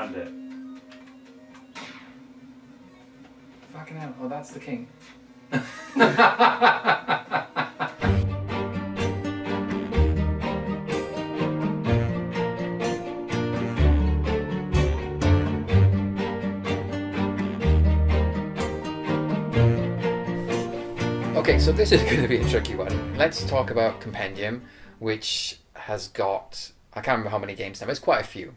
found it. Fucking hell. Oh, that's the king. Okay, so this is going to be a tricky one. Let's talk about Kompendium, which has got, I can't remember how many games now, it's quite a few.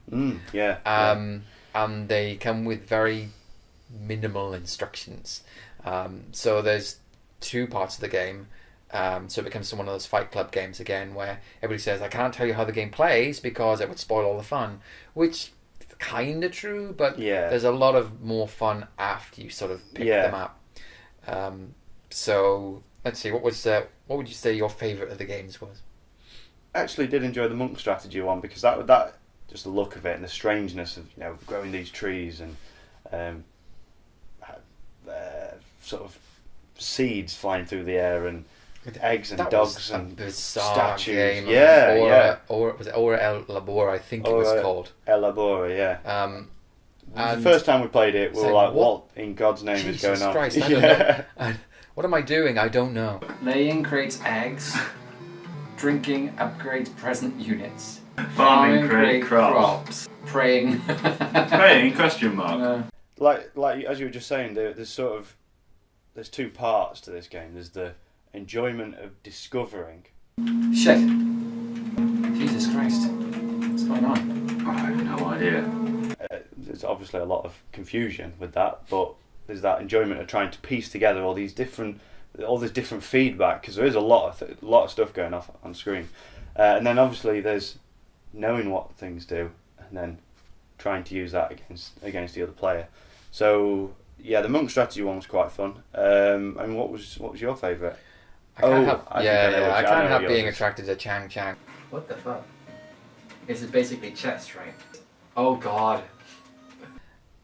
And they come with very minimal instructions. So there's two parts of the game. So it becomes one of those Fight Club games again, where everybody says, I can't tell you how the game plays because it would spoil all the fun, which is kind of true, but there's a lot of more fun after you sort of pick them up. So let's see, what would you say your favourite of the games was? I actually did enjoy the monk strategy one because that just the look of it and the strangeness of growing these trees and sort of seeds flying through the air and eggs and dogs and statues. Game. Or was it Ora El Labor? I think it was called El Labor. Yeah. The first time we played it, we were like, "What in God's name is going on?" Christ, I don't know. What am I doing? I don't know. Laying creates eggs. Drinking upgrades present units. Farming create crops. Praying. Praying? Question mark. Like as you were just saying, there's two parts to this game. There's the enjoyment of discovering. Shit. Jesus Christ. What's going on? I have no idea. There's obviously a lot of confusion with that, but there's that enjoyment of trying to piece together all this different feedback, because there is a lot of stuff going off on screen, and then obviously there's knowing what things do and then trying to use that against the other player. So yeah, the monk strategy one was quite fun. And what was your favourite? I can't help being attracted to Chang Chang. What the fuck? This is basically chess, right? Oh god.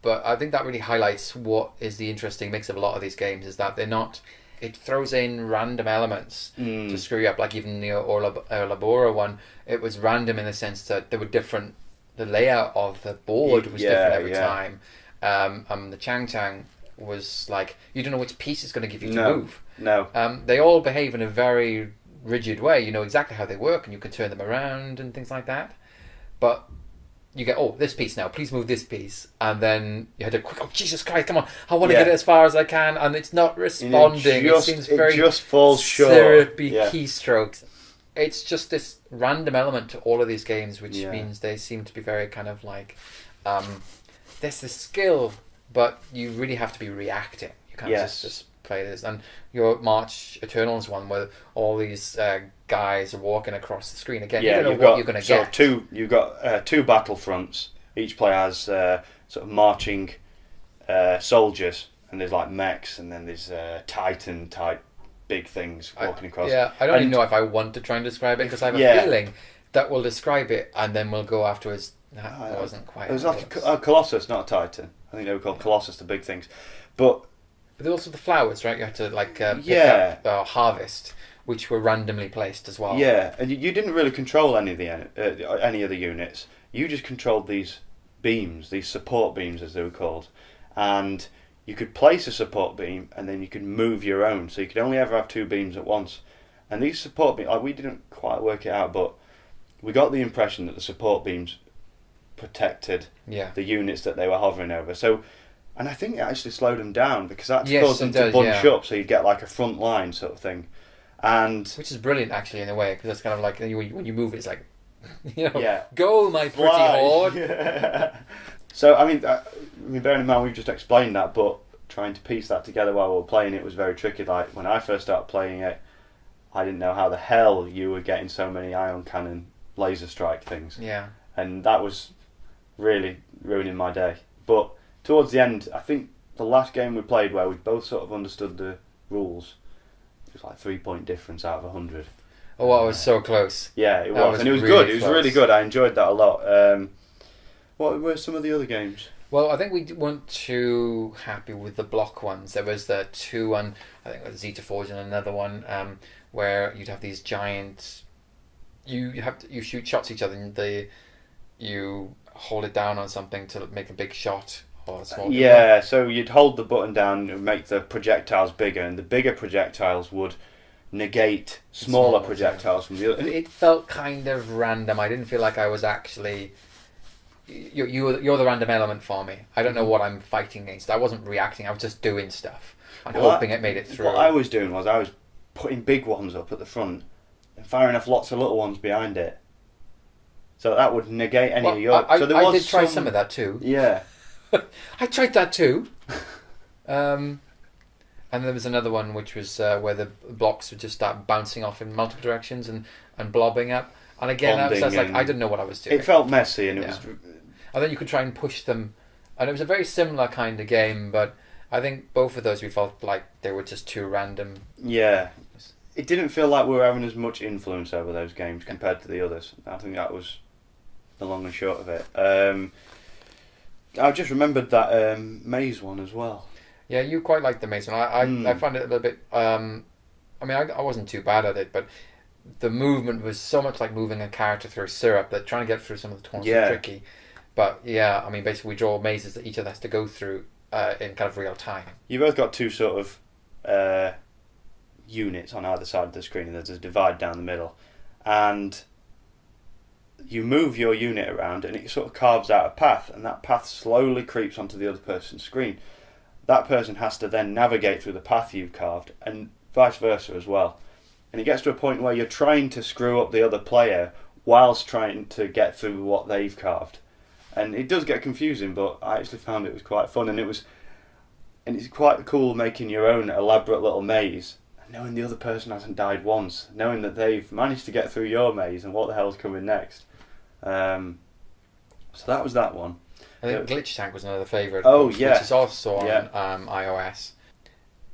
But I think that really highlights what is the interesting mix of a lot of these games, is that they're not... It throws in random elements to screw you up, like even the Labora one. It was random in the sense that there were different... The layout of the board was different every time. The Chang Chang was like, you don't know which piece it's going to give you to move. No. They all behave in a very rigid way. You know exactly how they work and you can turn them around and things like that. But... You get, this piece now, please move this piece. And then you had to, Jesus Christ, come on, I want to get it as far as I can. And it's not responding. It seems very just falls short. Syrupy keystrokes. It's just this random element to all of these games, which means they seem to be very kind of like, there's this skill, but you really have to be reacting. You can't just play this. And your March Eternals one, where all these guys are walking across the screen again. You don't know what you're going to get. You've got two battle fronts. Each player has sort of marching soldiers, and there's like mechs, and then there's Titan type big things walking across. Yeah, I don't even know if I want to try and describe it, because I have a feeling that we'll describe it and then we'll go afterwards. That wasn't quite. It was like a Colossus, not a Titan. I think they were called Colossus, the big things, but there's also the flowers, right? You had to pick up, harvest, which were randomly placed as well. Yeah, and you didn't really control any of the units. You just controlled these beams, these support beams as they were called, and you could place a support beam and then you could move your own. So you could only ever have two beams at once. And these support beams, we didn't quite work it out, but we got the impression that the support beams protected the units that they were hovering over. So. And I think it actually slowed them down, because that caused them to bunch up, so you get like a front line sort of thing. Which is brilliant, actually, in a way, because it's kind of like when you move, it's like, go, my pretty horde. Yeah. So, I mean, bearing in mind we've just explained that, but trying to piece that together while we were playing it was very tricky. Like, when I first started playing it, I didn't know how the hell you were getting so many ion cannon laser strike things. Yeah. And that was really ruining my day. But towards the end, I think the last game we played where we both sort of understood the rules, it was like 3-point difference out of 100. Oh, I was so close. Yeah, it was. And it was really good. It was really good. I enjoyed that a lot. What were some of the other games? Well, I think we weren't too happy with the block ones. There was the two one, I think it was Zeta Forge, and another one where you'd have these giant... You shoot shots at each other, and you hold it down on something to make a big shot or a small. Yeah, so you'd hold the button down and make the projectiles bigger, and the bigger projectiles would negate smaller projectiles from the other. It felt kind of random. I didn't feel like I was actually. You're the random element for me. I don't know what I'm fighting against. I wasn't reacting. I was just doing stuff and hoping it made it through. What I was doing was I was putting big ones up at the front and firing off lots of little ones behind it. So that would negate any of your... I did try some of that too. Yeah. I tried that too. And there was another one which was where the blocks would just start bouncing off in multiple directions and blobbing up. And again, I was like, I didn't know what I was doing. It felt messy and it was... And then you could try and push them. And it was a very similar kind of game, but I think both of those we felt like they were just too random. Yeah. It didn't feel like we were having as much influence over those games compared to the others. I think that was the long and short of it. I just remembered that maze one as well. Yeah, you quite liked the maze one. I found it a little bit... I wasn't too bad at it, but the movement was so much like moving a character through syrup that trying to get through some of the taunts was tricky. But yeah, I mean, basically we draw mazes that each of us has to go through in kind of real time. You both got two sort of units on either side of the screen, and there's a divide down the middle. And you move your unit around and it sort of carves out a path, and that path slowly creeps onto the other person's screen. That person has to then navigate through the path you've carved, and vice versa as well. And it gets to a point where you're trying to screw up the other player whilst trying to get through what they've carved. And it does get confusing, but I actually found it was quite fun, and it's quite cool making your own elaborate little maze, and knowing the other person hasn't died once, knowing that they've managed to get through your maze, and what the hell's coming next. So that was that one. I think Glitch Tank was another favourite. Oh, yeah. Which is also on iOS.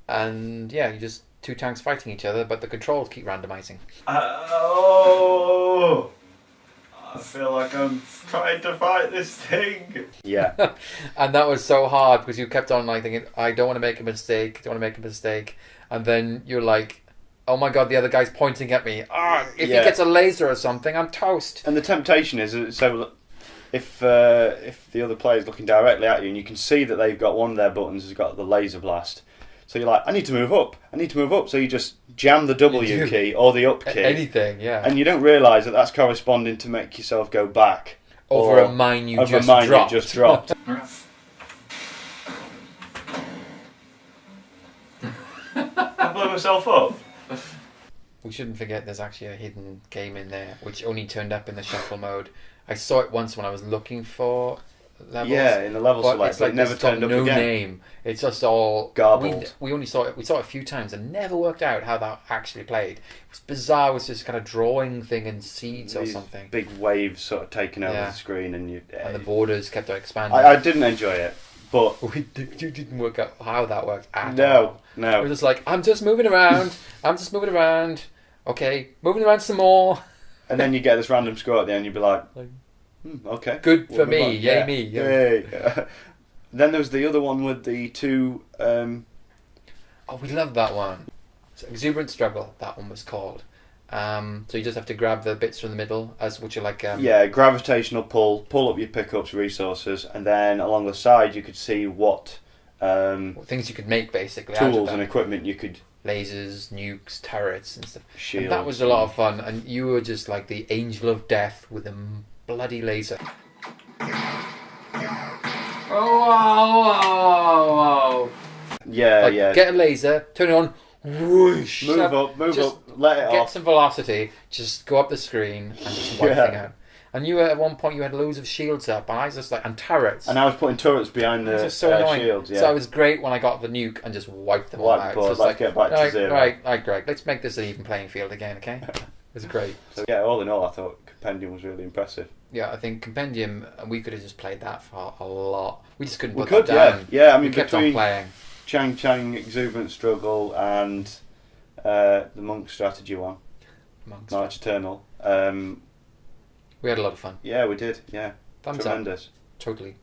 And yeah, you just two tanks fighting each other, but the controls keep randomising. I feel like I'm trying to fight this thing. Yeah. And that was so hard because you kept on like thinking, I don't want to make a mistake, and then you're like, oh my god, the other guy's pointing at me. If he gets a laser or something, I'm toast. And the temptation is, so if the other player's looking directly at you and you can see that they've got one of their buttons has got the laser blast, so you're like, I need to move up, so you just jam the W key or the up key. Anything, yeah. And you don't realise that that's corresponding to make yourself go back. Over a mine you just dropped. I blew myself up. We shouldn't forget there's actually a hidden game in there, which only turned up in the shuffle mode. I saw it once when I was looking for levels. Yeah, in the level select, but it never turned up again. Name. It's just all garbled. We only saw it. We saw it a few times and never worked out how that actually played. It was bizarre. It was just kind of drawing thing in seeds or something. Big waves sort of taking over the screen, and the borders kept on expanding. I didn't enjoy it, but you didn't work out how that worked at all. No. It was just like, I'm just moving around. Okay, moving around some more. And then you get this random score at the end. You'd be like, okay, good for me, yay me. Yay. Then there was the other one with the two... we loved that one. So Exuberant Struggle, that one was called. So you just have to grab the bits from the middle, which are like... gravitational pull up your pickups, resources, and then along the side you could see what... things you could make, basically. Tools and equipment you could... Lasers, nukes, turrets and stuff. Shields. And that was a lot of fun, and you were just like the angel of death with a bloody laser. Oh! Yeah. Get a laser, turn it on, whoosh! Move up, let it off. Get some velocity, just go up the screen and just wipe thing out. And you at one point you had loads of shields up, and I was just like, and turrets. And I was putting turrets behind the shields. Yeah. So it was great when I got the nuke and just wiped them all out. So let's get back to zero. Right, Greg. Let's make this an even playing field again, okay? It was great. So yeah, all in all, I thought Kompendium was really impressive. Yeah, I think Kompendium, we could have just played that for a lot. We just couldn't put that down. Yeah. I mean, we kept on playing. Chang, Exuberant Struggle, and the Monk Strategy one, March Eternal. We had a lot of fun. Yeah, we did. Yeah, Thumbs tremendous. up. Totally.